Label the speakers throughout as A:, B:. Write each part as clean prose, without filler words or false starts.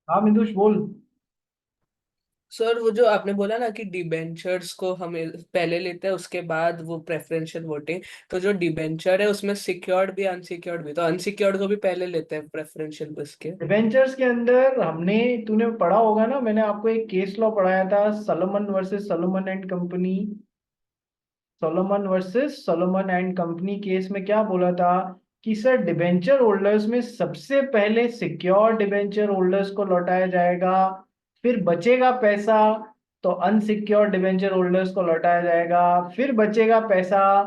A: हाँ मिंदुष बोल।
B: सर वो जो आपने बोला ना कि डिबेंचर्स को हमें पहले लेते हैं उसके बाद वो प्रेफरेंशियल वोटिंग। तो जो डिबेंचर है उसमें सिक्योर्ड भी अनसिक्योर्ड भी, तो अनसिक्योर्ड को भी पहले लेते हैं प्रेफरेंशियल उसके।
A: डिबेंचर्स के अंदर हमने, तूने पढ़ा होगा ना, मैंने आपको एक केस लॉ पढ़ाया था, Salomon versus Salomon and company. Solomon versus Solomon and company case में क्या बोला था कि सर डिबेंचर होल्डर्स में सबसे पहले सिक्योर डिबेंचर होल्डर्स को लौटाया जाएगा, फिर बचेगा पैसा तो अनसिक्योर डिबेंचर होल्डर्स को लौटाया जाएगा, फिर बचेगा पैसा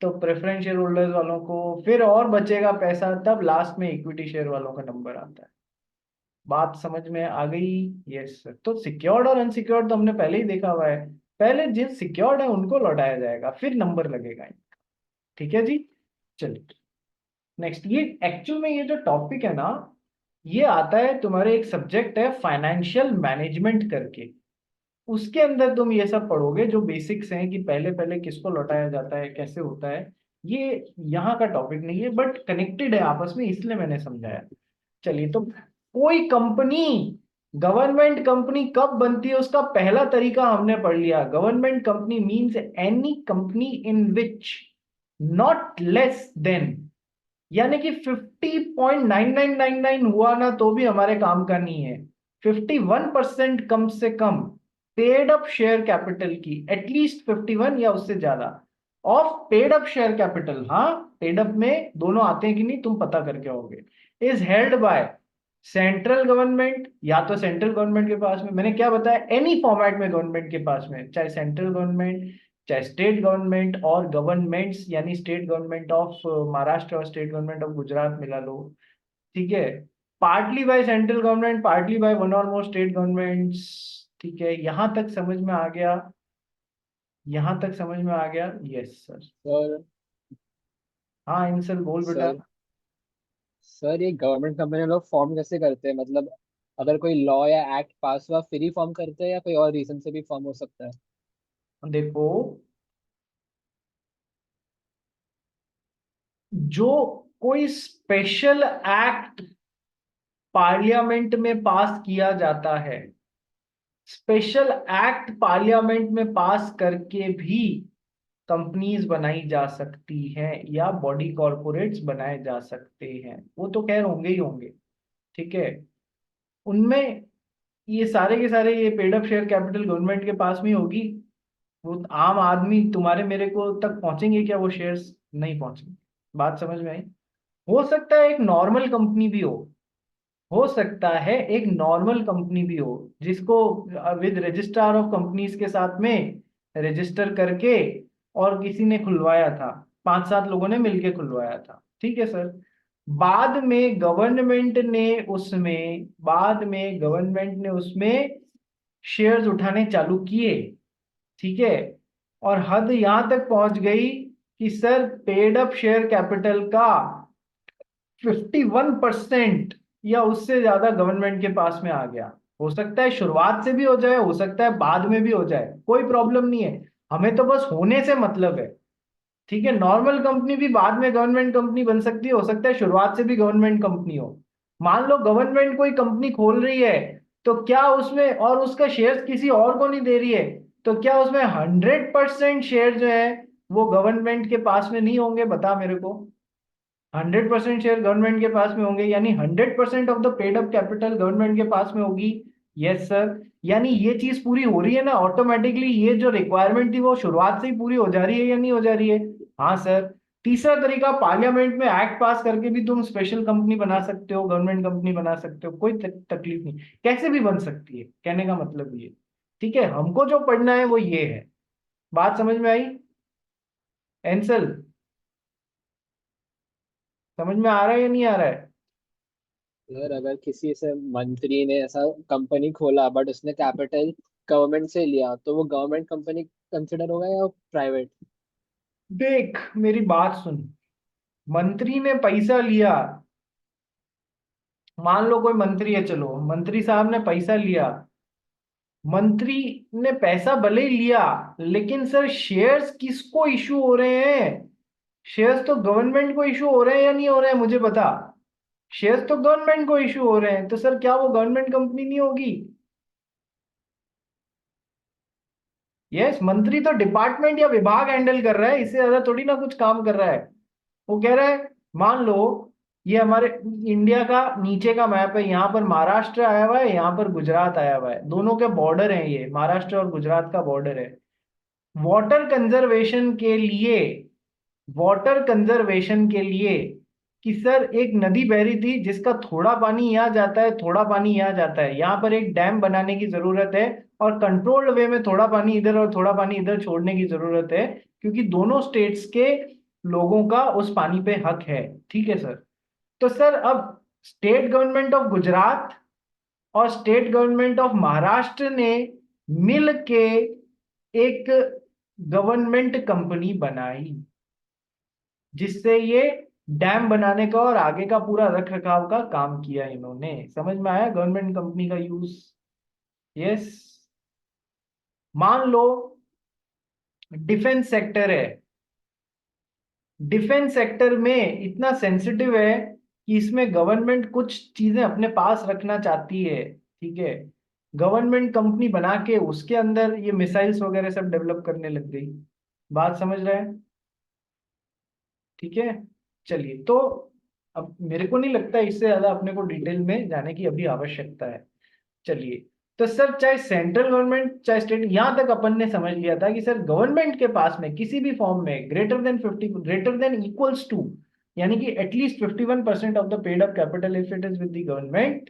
A: तो प्रेफरेंशियल होल्डर्स वालों को, फिर और बचेगा पैसा तब लास्ट में इक्विटी शेयर वालों का नंबर आता है। बात समझ में आ गई? Yes sir. तो सिक्योर्ड और अनसिक्योर्ड तो हमने पहले ही देखा हुआ है। पहले जिन सिक्योर्ड है उनको लौटाया जाएगा, फिर नंबर लगेगा। ठीक है जी। चलिए नेक्स्ट, ये एक्चुअल में ये जो टॉपिक है ना, ये आता है तुम्हारे एक सब्जेक्ट है फाइनेंशियल मैनेजमेंट करके। उसके अंदर तुम ये सब पढ़ोगे जो बेसिक्स हैं कि पहले पहले किसको लौटाया जाता है, कैसे होता है। ये यहाँ का टॉपिक नहीं है बट कनेक्टेड है आपस में, इसलिए मैंने समझाया। चलिए, तो कोई कंपनी, गवर्नमेंट कंपनी कब बनती है उसका पहला तरीका हमने पढ़ लिया। Government company means any company in which not less than, यानी कि 50.9999 हुआ ना तो भी हमारे काम का नहीं है। 51% कम से कम पेड अप शेयर कैपिटल की, एटलीस्ट 51 या उससे ज्यादा of paid up share capital, हाँ पेड अप में दोनों आते हैं कि नहीं तुम पता करके होगे, is held by central government, या तो सेंट्रल गवर्नमेंट के पास में, मैंने क्या बताया, एनी फॉर्मेट में गवर्नमेंट के पास में, चाहे सेंट्रल गवर्नमेंट चाहे स्टेट गवर्नमेंट और गवर्नमेंट्स, यानी स्टेट गवर्नमेंट ऑफ महाराष्ट्र और स्टेट गवर्नमेंट ऑफ गुजरात मिला लो। ठीक है। Partly by central government, partly by one और मोर स्टेट गवर्नमेंट्स। ठीक है, यहां तक समझ में आ गया? यहां तक समझ में आ गया? Yes sir.
C: सर
A: हाँ इंसल बोल बेटा।
C: सर सर ये गवर्नमेंट कंपनी लोग फॉर्म कैसे करते हैं? मतलब अगर कोई लॉ या एक्ट पास हुआ फिर ही फॉर्म करते हैं या कोई और रीजन से भी फॉर्म हो सकता है?
A: देखो, जो कोई स्पेशल एक्ट पार्लियामेंट में पास किया जाता है, स्पेशल एक्ट पार्लियामेंट में पास करके भी कंपनीज बनाई जा सकती हैं या बॉडी कॉरपोरेट्स बनाए जा सकते हैं, वो तो खैर होंगे ही होंगे। ठीक है। उनमें ये सारे के सारे, ये paid up share capital government के पास में होगी। वो आम आदमी तुम्हारे मेरे को तक पहुंचेंगे क्या वो शेयर्स? नहीं पहुंचेंगे। बात समझ में आई? हो सकता है एक नॉर्मल कंपनी भी हो सकता है एक नॉर्मल कंपनी भी हो जिसको विद रजिस्ट्रार ऑफ कंपनीज के साथ में रजिस्टर करके और किसी ने खुलवाया था, 5-7 लोगों ने मिलके खुलवाया था। ठीक है सर। बाद में गवर्नमेंट ने उसमें शेयर्स उठाने चालू किए। ठीक है। और हद यहां तक पहुंच गई कि sir paid up share capital का 51% या उससे ज्यादा गवर्नमेंट के पास में आ गया। हो सकता है शुरुआत से भी हो जाए, हो सकता है बाद में भी हो जाए, कोई प्रॉब्लम नहीं है। हमें तो बस होने से मतलब है। ठीक है। नॉर्मल कंपनी भी बाद में गवर्नमेंट कंपनी बन सकती है, हो सकता है शुरुआत से भी गवर्नमेंट कंपनी हो। मान लो गवर्नमेंट कोई कंपनी खोल रही है, तो क्या उसमें, और उसका शेयर किसी और को नहीं दे रही है, तो क्या उसमें 100% शेयर जो है वो गवर्नमेंट के पास में नहीं होंगे? बता मेरे को। 100% शेयर गवर्नमेंट के पास में होंगे, यानी 100% of the paid up capital government के पास में होगी। Yes sir. यानी ये चीज पूरी हो रही है ना ऑटोमेटिकली, ये जो रिक्वायरमेंट थी वो शुरुआत से ही पूरी हो जा रही है या नहीं हो जा रही है? हाँ सर। तीसरा तरीका, पार्लियामेंट में एक्ट पास करके भी तुम स्पेशल कंपनी बना सकते हो, गवर्नमेंट कंपनी बना सकते हो, कोई तकलीफ नहीं, कैसे भी बन सकती है, कहने का मतलब ये। ठीक है, हमको जो पढ़ना है वो ये है। बात समझ में आई एंसल? समझ में आ रहा है या नहीं आ रहा है?
C: सर अगर किसी से मंत्री ने ऐसा कंपनी खोला बट उसने कैपिटल गवर्नमेंट से लिया तो वो गवर्नमेंट कंपनी कंसिडर होगा या प्राइवेट?
A: देख मेरी बात सुन, मंत्री ने पैसा लिया, मान लो कोई मंत्री है, चलो मंत्री साहब ने पैसा लिया, मंत्री ने पैसा भले ही लिया, लेकिन सर शेयर्स किसको इशू हो रहे हैं? शेयर्स तो गवर्नमेंट को इशू हो रहे हैं या नहीं हो रहे हैं, मुझे बता। शेयर्स तो गवर्नमेंट को इशू हो रहे हैं, तो सर क्या वो गवर्नमेंट कंपनी नहीं होगी? यस, मंत्री तो डिपार्टमेंट या विभाग हैंडल कर रहा है, इससे ज्यादा थोड़ी ना कुछ काम कर रहा है। वो कह रहा है, मान लो ये हमारे इंडिया का नीचे का मैप है, यहाँ पर महाराष्ट्र आया हुआ है, यहाँ पर गुजरात आया हुआ है, दोनों के बॉर्डर हैं, ये महाराष्ट्र और गुजरात का बॉर्डर है। वाटर कंजर्वेशन के लिए, वाटर कंजर्वेशन के लिए कि सर एक नदी बह रही थी जिसका थोड़ा पानी यहाँ जाता है, थोड़ा पानी यहाँ जाता है, यहाँ पर एक डैम बनाने की जरूरत है, और कंट्रोल्ड वे में थोड़ा पानी इधर और थोड़ा पानी इधर छोड़ने की जरूरत है, क्योंकि दोनों स्टेट्स के लोगों का उस पानी पे हक है। ठीक है सर। तो सर अब स्टेट गवर्नमेंट ऑफ गुजरात और स्टेट गवर्नमेंट ऑफ महाराष्ट्र ने मिल के एक गवर्नमेंट कंपनी बनाई, जिससे ये डैम बनाने का और आगे का पूरा रख रखाव का काम किया इन्होंने। समझ में आया गवर्नमेंट कंपनी का यूज? यस। मान लो डिफेंस सेक्टर है, डिफेंस सेक्टर में इतना सेंसिटिव है कि इसमें गवर्नमेंट कुछ चीजें अपने पास रखना चाहती है। ठीक है, गवर्नमेंट कंपनी बना के उसके अंदर ये मिसाइल्स वगैरह सब डेवलप करने लग गई। बात समझ रहे हैं? ठीक है, चलिए। तो अब मेरे को नहीं लगता इससे ज्यादा अपने को डिटेल में जाने की अभी आवश्यकता है। चलिए, तो सर चाहे सेंट्रल गवर्नमेंट चाहे स्टेट, यहां तक अपन ने समझ लिया था कि सर गवर्नमेंट के पास में किसी भी फॉर्म में greater than 50, greater than equals to, यानी कि at least 51% of the paid up capital if it is with the government,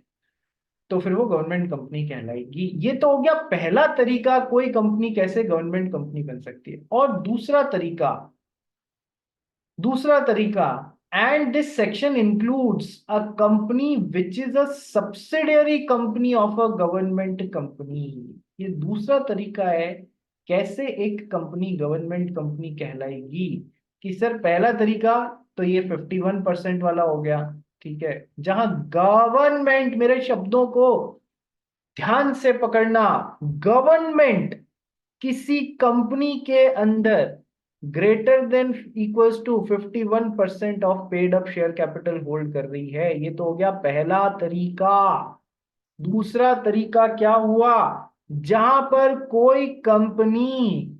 A: तो फिर वो गवर्नमेंट कंपनी कहलाएगी। ये तो हो गया पहला तरीका, कोई कंपनी कैसे गवर्नमेंट कंपनी बन सकती है। और दूसरा तरीका, दूसरा तरीका, and this section includes a company which is a subsidiary company of a government company. ये दूसरा तरीका है कैसे एक कंपनी गवर्नमेंट कंपनी कहलाएगी। कि सर पहला तरीका तो ये 51% वाला हो गया, ठीक है, जहां गवर्नमेंट, मेरे शब्दों को ध्यान से पकड़ना, गवर्नमेंट किसी कंपनी के अंदर greater than equals to 51% of paid up share capital hold कर रही है। ये तो हो गया पहला तरीका। दूसरा तरीका क्या हुआ? जहां पर कोई कंपनी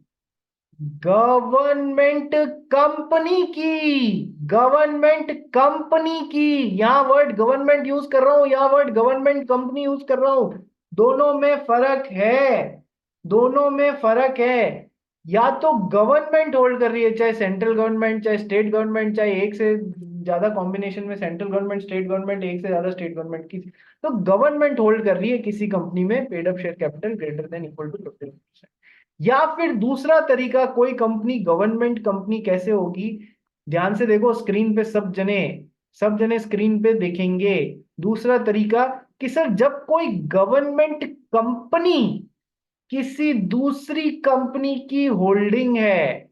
A: गवर्नमेंट कंपनी की, गवर्नमेंट कंपनी की, यहां वर्ड गवर्नमेंट यूज कर रहा हूं, यहां वर्ड गवर्नमेंट कंपनी यूज कर रहा हूं, दोनों में फर्क है, दोनों में फर्क है। या तो गवर्नमेंट होल्ड कर रही है, चाहे सेंट्रल गवर्नमेंट चाहे स्टेट गवर्नमेंट, चाहे एक से ज्यादा कॉम्बिनेशन में सेंट्रल गवर्नमेंट स्टेट गवर्नमेंट, एक से ज्यादा स्टेट गवर्नमेंट की, तो गवर्नमेंट होल्ड कर रही है किसी कंपनी में paid up share capital greater than equal to 50%। या फिर दूसरा तरीका, कोई कंपनी गवर्नमेंट कंपनी कैसे होगी? ध्यान से देखो स्क्रीन पे, सब जने स्क्रीन पे देखेंगे। दूसरा तरीका कि सर जब कोई गवर्नमेंट कंपनी किसी दूसरी कंपनी की होल्डिंग है,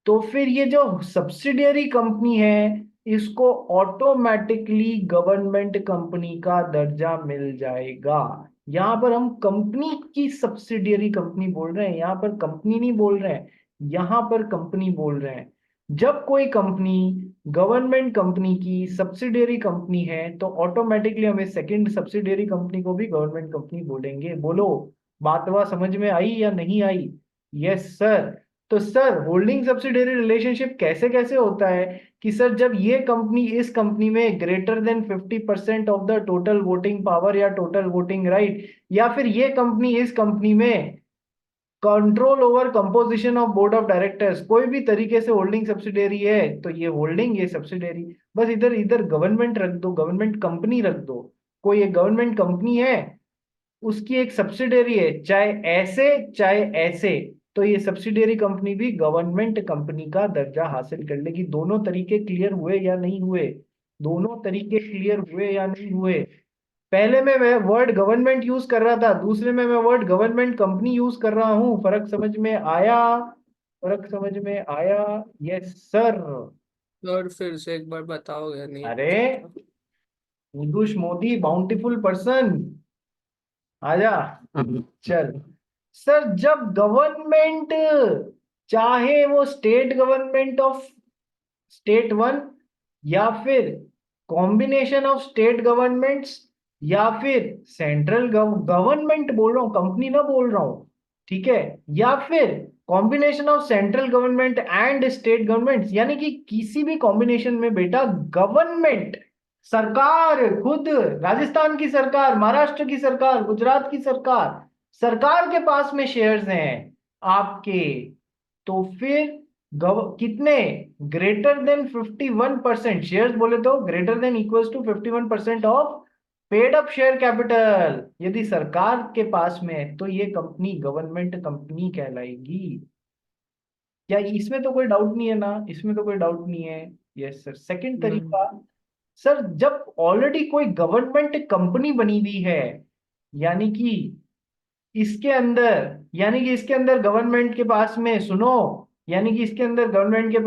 A: तो फिर ये जो सब्सिडियरी कंपनी है इसको ऑटोमेटिकली गवर्नमेंट कंपनी का दर्जा मिल जाएगा। यहां पर हम कंपनी की सब्सिडियरी कंपनी बोल रहे हैं, यहां पर कंपनी नहीं बोल रहे हैं, यहां पर कंपनी बोल रहे हैं। जब कोई कंपनी गवर्नमेंट कंपनी की सब्सिडियरी कंपनी है तो ऑटोमेटिकली हमें सेकंड सब्सिडियरी कंपनी को भी गवर्नमेंट कंपनी बोलेंगे। बोलो, बात हुआ समझ में आई या नहीं आई? Yes sir. तो सर होल्डिंग सब्सिडियरी रिलेशनशिप कैसे कैसे होता है कि सर जब ये कंपनी इस कंपनी में greater than 50% of the total voting power या टोटल वोटिंग राइट, या फिर ये कंपनी इस कंपनी में control over composition of board of directors, कोई भी तरीके से होल्डिंग सब्सिडियरी है, तो ये होल्डिंग ये सब्सिडियरी। बस इधर इधर गवर्नमेंट रख दो, गवर्नमेंट कंपनी रख दो। कोई एक गवर्नमेंट कंपनी है, उसकी एक सब्सिडियरी है, चाहे ऐसे चाहे ऐसे, तो ये सब्सिडियरी कंपनी भी गवर्नमेंट कंपनी का दर्जा हासिल कर लेगी। दोनों तरीके क्लियर हुए या नहीं हुए? दोनों तरीके क्लियर हुए या नहीं हुए? पहले में मैं वर्ड गवर्नमेंट यूज कर रहा था, दूसरे में मैं वर्ड गवर्नमेंट कंपनी यूज कर रहा हूं। फर्क समझ में आया? फर्क समझ में आया? Yes sir.
B: और फिर से एक बार बताओगे? नहीं
A: अरे
B: पूछा था।
A: निदुष मोदी बाउंटीफुल पर्सन, आजा। चल सर, जब गवर्नमेंट, चाहे वो state government of state one या फिर कॉम्बिनेशन ऑफ स्टेट गवर्नमेंट्स या फिर सेंट्रल गवर्नमेंट बोल रहा हूं, कंपनी ना बोल रहा हूं, ठीक है, या फिर combination of central government and state governments, यानी कि किसी भी कॉम्बिनेशन में बेटा गवर्नमेंट, सरकार खुद, राजस्थान की सरकार, महाराष्ट्र की सरकार, गुजरात की सरकार, सरकार के पास में शेयर्स हैं आपके, तो फिर कितने, ग्रेटर देन 51% शेयर्स बोले तो greater than equals to 51% of paid up share capital, यदि सरकार के पास में है तो ये कंपनी गवर्नमेंट कंपनी कहलाएगी। क्या इसमें तो कोई डाउट नहीं है ना, इसमें तो कोई डाउट नहीं है। Yes sir. सेकंड तरीका, सर जब ऑलरेडी कोई गवर्नमेंट कंपनी बनी हुई है, यानी कि इसके अंदर, यानी कि इसके अंदर गवर्नमेंट के पास में, सुनो, यानी कि इसके अंदर गवर्नमेंट के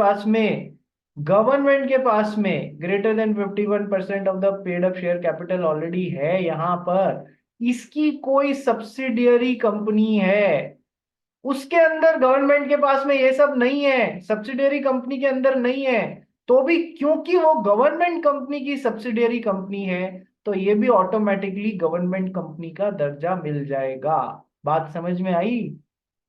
A: पास में greater then 51% of the paid up share capital already है यहां पर, इसकी कोई सब्सिडियरी कंपनी है, उसके अंदर गवर्नमेंट के पास में ये सब नहीं है, सब्सिडियरी कंपनी के अंदर नहीं है, तो भी क्योंकि वो गवर्नमेंट कंपनी की सब्सिडियरी कंपनी है, तो ये भी ऑटोमेटिकली गवर्नमेंट कंपनी का दर्जा मिल जाएगा। बात समझ में आई,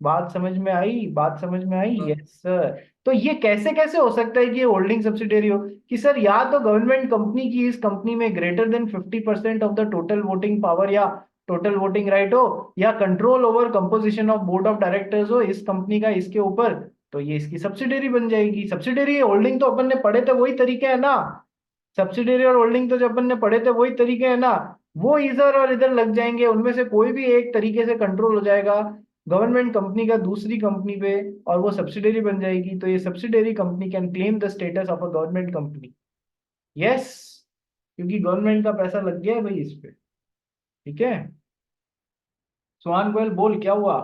A: बात समझ में आई, बात समझ में आई।
B: हाँ।
A: Yes sir. तो ये कैसे कैसे हो सकता है कि ये होल्डिंग सब्सिडियरी हो, कि सर या तो गवर्नमेंट कंपनी की इस कंपनी में greater than 50% of the total voting power या टोटल वोटिंग राइट हो, या control over composition of board of directors हो इस कंपनी का इसके ऊपर, तो ये इसकी सब्सिडियरी बन जाएगी। सब्सिडियरी होल्डिंग तो अपन ने पढ़े थे वही तरीके है ना, सब्सिडियरी और होल्डिंग तो जो अपन ने पढ़े थे वही तरीके है ना, वो इधर और इधर लग जाएंगे, उनमें से कोई भी एक तरीके से कंट्रोल हो जाएगा गवर्नमेंट कंपनी का दूसरी कंपनी पे, और वो सब्सिडियरी बन जाएगी, तो ये subsidiary company can claim the status of a government company. Yes, क्योंकि गवर्नमेंट का पैसा लग गया है भाई इस पे। ठीक है, सुहान गोयल बोल क्या हुआ।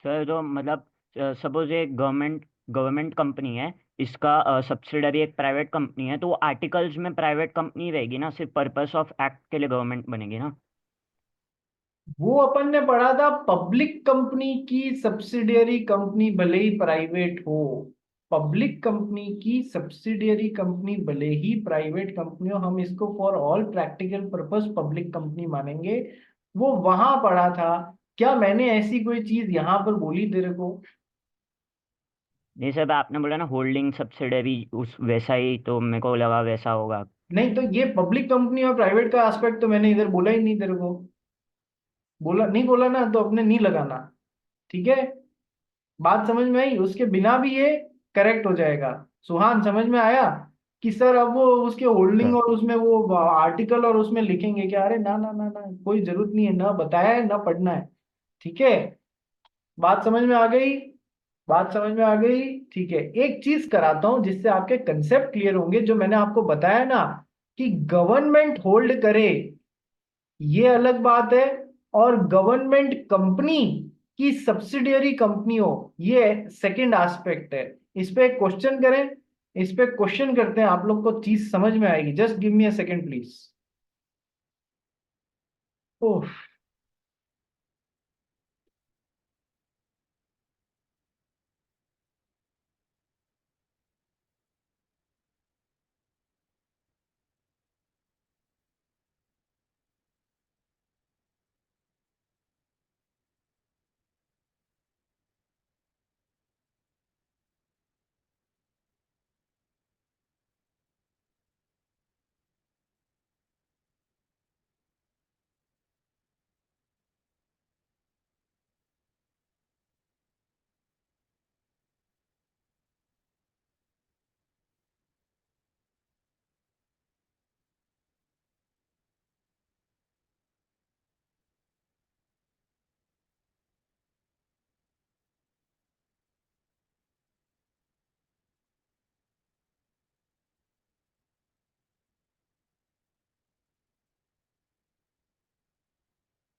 D: सर जो मतलब सपोज ये गवर्नमेंट गवर्नमेंट कंपनी है, इसका सब्सिडरी एक प्राइवेट कंपनी है, तो वो आर्टिकल्स में प्राइवेट कंपनी रहेगी ना, सिर्फ पर्पस ऑफ एक्ट के लिए गवर्नमेंट बनेगी ना।
A: वो अपन ने पढ़ा था पब्लिक कंपनी की सब्सिडियरी कंपनी भले ही प्राइवेट हो, पब्लिक कंपनी की सब्सिडियरी कंपनी भले ही प्राइवेट कंपनी हो, हम इसको for all practical purpose public company मानेंगे। वो वहां पढ़ा था, क्या मैंने ऐसी कोई चीज यहां पर बोली तेरे को।
D: नहीं सर, आपने बोला ना होल्डिंग सब्सिडरी उस वैसा ही, तो मेरे को लगा वैसा होगा।
A: नहीं तो ये पब्लिक कंपनी और प्राइवेट का एस्पेक्ट तो मैंने इधर बोला ही नहीं तेरे को, बोला नहीं, बोला ना तो अपने नहीं लगाना। ठीक है, बात समझ में आई, उसके बिना भी ये करेक्ट हो जाएगा। सुहान समझ में आया कि सर अब वो उसके होल्डिंग
D: सर
A: और उसमें वो आर्टिकल और उसमें लिखेंगे क्या, अरे ना ना ना ना, कोई जरूरत नहीं है, ना बताया है ना पढ़ना है। ठीक है, बात समझ में आ गई, बात समझ में आ गई। ठीक है, एक चीज कराता हूं जिससे आपके कंसेप्ट क्लियर होंगे, जो मैंने आपको बताया ना कि गवर्नमेंट होल्ड करे ये अलग बात है, और गवर्नमेंट कंपनी की सब्सिडियरी कंपनी हो ये सेकंड एस्पेक्ट है। इस पे क्वेश्चन करें, इस पे क्वेश्चन करते हैं, आप लोग को चीज समझ में आएगी। Just give me a second please. ओह,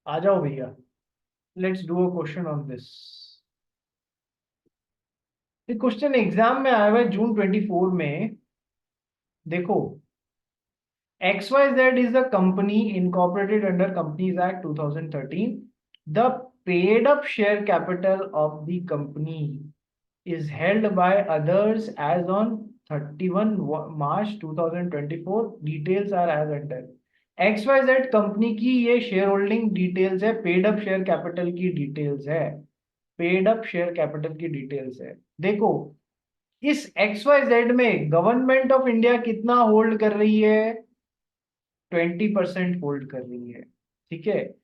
A: आ जाओ भैया, let's do a question on this. ये क्वेश्चन एग्जाम में आया हुआ है जून 24 में। देखो, XYZ is the company incorporated under Companies Act 2013. The paid up share capital of the company is held by others as on 31 March 2024, details are as under. XYZ company की ये share holding details है, paid up share capital की details है, paid up share capital की details है। देखो इस XYZ में गवर्नमेंट ऑफ इंडिया कितना होल्ड कर रही है, 20% होल्ड कर रही है, ठीक है।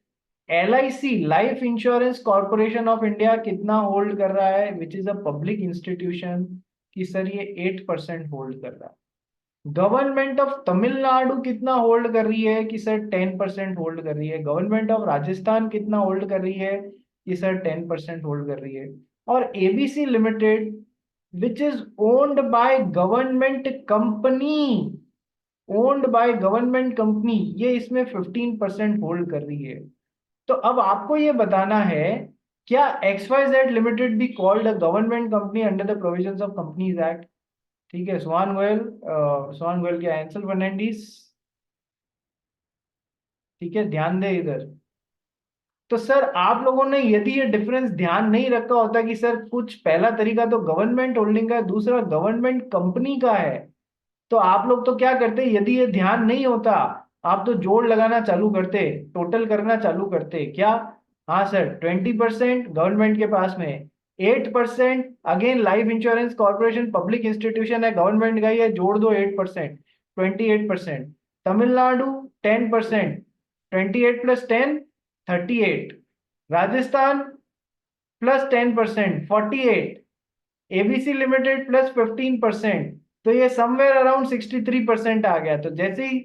A: LIC life insurance corporation of India कितना होल्ड कर रहा है, which is a public institution, कि सर ये 8% होल्ड कर रहा है। गवर्नमेंट ऑफ तमिलनाडु कितना होल्ड कर रही है, कि सर 10% होल्ड कर रही है। गवर्नमेंट ऑफ राजस्थान कितना होल्ड कर रही है, कि सर 10% होल्ड कर रही है। और ABC limited which is owned by government company, owned by government company, ये इसमें 15% होल्ड कर रही है। तो अब आपको ये बताना है, क्या XYZ लिमिटेड भी called a government company under the provisions of companies act? ठीक है, स्वान गोयल क्या, एंसल फर्नांडीज, ठीक है, ध्यान दे इधर। तो सर आप लोगों ने यदि ये डिफरेंस ध्यान नहीं रखा होता कि सर कुछ पहला तरीका तो गवर्नमेंट होल्डिंग का है, दूसरा गवर्नमेंट कंपनी का है, तो आप लोग तो क्या करते, यदि ये ध्यान नहीं होता आप तो जोड़ लगाना चालू करते, टोटल करना चालू करते क्या। हाँ सर, 20% गवर्नमेंट के पास में, 8% again life insurance corporation public institution है, गवर्नमेंट का ही है, जोड़ दो 8%, 28%। तमिलनाडु 10%, 28 + 10, 38। राजस्थान +10%, 48। ABC लिमिटेड +15%, तो ये समवेयर अराउंड 63% आ गया। तो जैसे ही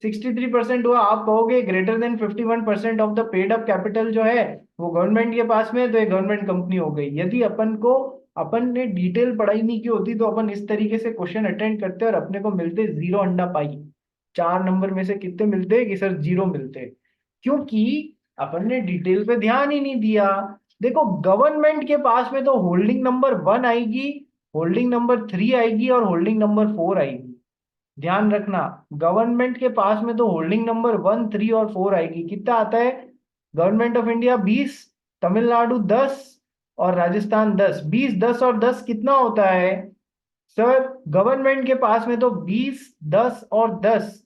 A: 63% हुआ, आप कहोगे greater than 51% of the paid up capital जो है वो गवर्नमेंट के पास में है, तो ये गवर्नमेंट कंपनी हो गई। यदि अपन ने डिटेल पढ़ाई नहीं की होती तो अपन इस तरीके से क्वेश्चन अटेंड करते और अपने को मिलते 0 अंडा पाई। 4 नंबर में से कितने मिलते कि सर 0 मिलते, क्योंकि अपन ने डिटेल पे ध्यान ही नहीं दिया। देखो गवर्नमेंट के पास में तो होल्डिंग नंबर 1 आएगी, होल्डिंग नंबर 3 आएगी और होल्डिंग नंबर 4 आएगी। ध्यान रखना, गवर्नमेंट के पास में तो होल्डिंग नंबर 1, 3 और 4 आएगी। कितना आता है, गवर्नमेंट ऑफ इंडिया 20, तमिलनाडु 10 और राजस्थान 10। 20, 10 और 10 कितना होता है सर, गवर्नमेंट के पास में तो 20, 10 और 10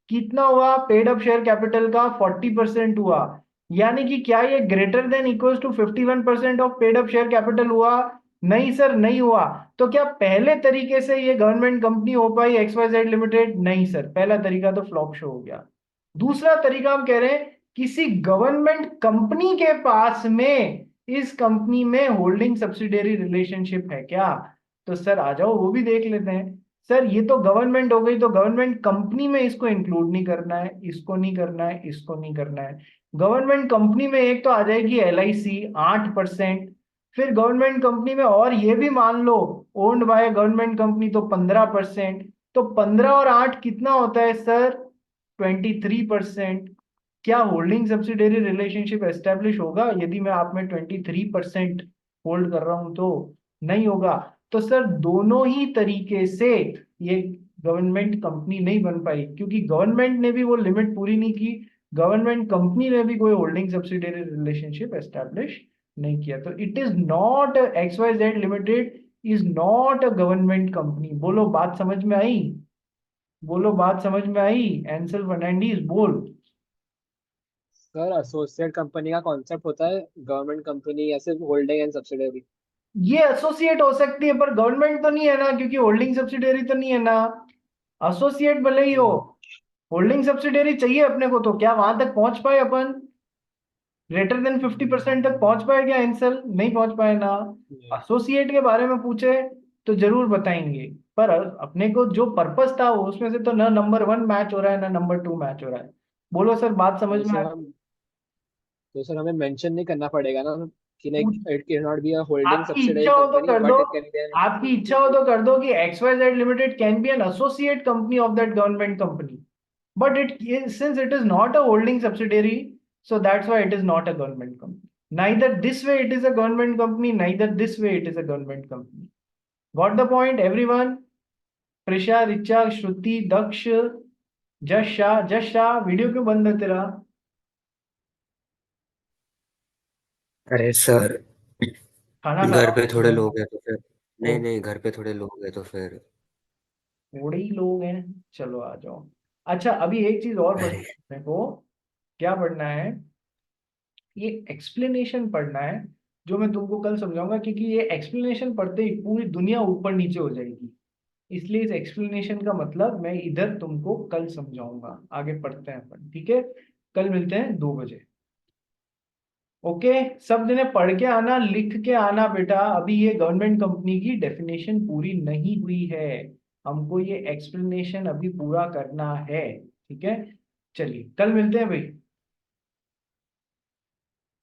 A: कितना हुआ, पेड अप शेयर कैपिटल का 40% हुआ। यानी कि क्या ये greater than equals to 51% of paid up share capital हुआ? नहीं सर, नहीं हुआ। तो क्या पहले तरीके से ये गवर्नमेंट कंपनी हो पाई XYZ लिमिटेड? नहीं सर, पहला तरीका तो फ्लॉप शो हो गया। दूसरा तरीका हम कह रहे हैं, किसी गवर्नमेंट कंपनी के पास में इस कंपनी में होल्डिंग सब्सिडियरी रिलेशनशिप है क्या? तो सर आ जाओ वो भी देख लेते हैं। सर ये तो गवर्नमेंट हो गई, तो गवर्नमेंट कंपनी में इसको इंक्लूड नहीं करना है, इसको नहीं करना है, इसको नहीं करना है। गवर्नमेंट कंपनी में एक तो आ जाएगी LIC 8%, फिर गवर्नमेंट कंपनी में और ये भी मान लो ओन्ड बाय गवर्नमेंट कंपनी तो 15%। तो 15 और 8 कितना होता है सर, 23%। क्या होल्डिंग सब्सिडियरी रिलेशनशिप एस्टेब्लिश होगा यदि मैं आप में 23% होल्ड कर रहा हूं तो? नहीं होगा। तो सर दोनों ही तरीके से ये गवर्नमेंट कंपनी नहीं बन पाई, क्योंकि गवर्नमेंट ने भी वो लिमिट पूरी नहीं की, गवर्नमेंट कंपनी ने भी कोई होल्डिंग सब्सिडियरी रिलेशनशिप एस्टेब्लिश नहीं किया। तो it is not, XYZ limited is not a government company. बोलो बात समझ में आई, बोलो बात समझ में आई, एंसल फर्नांडीज बोल।
C: सर एसोसिएट कंपनी का कॉन्सेप्ट होता है गवर्नमेंट कंपनी या सिर्फ होल्डिंग एंड सब्सिडरी?
A: ये एसोसिएट हो सकती है पर गवर्नमेंट तो नहीं है ना, क्योंकि होल्डिंग सब्सिडियरी तो नहीं है ना। एसोसिएट भले ही हो, होल्डिंग सब्सिडियरी चाहिए अपने को, तो क्या वहां तक पहुंच पाए अपन, ग्रेटर देन 50% तक पहुंच पाए क्या एंसल? नहीं पहुंच पाए ना। एसोसिएट के बारे में पूछे तो जरूर बताएंगे, पर अपने को जो पर्पस था वो उसमें से तो ना नंबर 1 मैच हो रहा है ना नंबर 2 मैच हो रहा है। बोलो सर बात समझ
C: तो
A: में आ
C: सर हम तो सर हमें मेंशन नहीं करना पड़ेगा ना कि लाइक
A: पूछ-
C: it can not be a holding
A: आपकी
C: सब्सिडरी
A: इच्छा हो तो
C: कंपनी
A: कर दो,
C: but it can be an.
A: आपकी इच्छा हो तो कर दो कि XYZ limited can be an associate company of that government company, but since it is not a holding subsidiary, so that's why it is not a government company. Neither this way it is a government company, neither this way it is a government company. Got the point everyone? Prisha, Richa, Shruti, Daksh, जश Shah, video क्यों बंद है तेरा?
E: अरे sir,
A: खाना खा
E: घर
A: रहा
E: पे थोड़े
A: हूँ।
E: लोग हैं तो फिर।
A: ओ,
E: नहीं नहीं, घर पे थोड़े लोग हैं तो फिर
A: थोड़े ही लोग हैं, चलो आ जाओ। अच्छा अभी एक चीज और पढ़ने को, क्या पढ़ना है, ये एक्सप्लेनेशन पढ़ना है जो मैं तुमको कल समझाऊंगा, क्योंकि ये एक्सप्लेनेशन पढ़ते ही पूरी दुनिया ऊपर नीचे हो जाएगी। इसलिए इस एक्सप्लेनेशन का मतलब मैं इधर तुमको कल समझाऊंगा। आगे पढ़ते हैं अपन, ठीक है? कल मिलते हैं 2 बजे। ओके, सब जने पढ़ के आना, लिख के आना बेटा। अभी ये गवर्नमेंट कंपनी की डेफिनेशन पूरी नहीं हुई है, हमको ये एक्सप्लेनेशन अभी पूरा करना है, ठीक है? चलिए कल मिलते हैं भाई।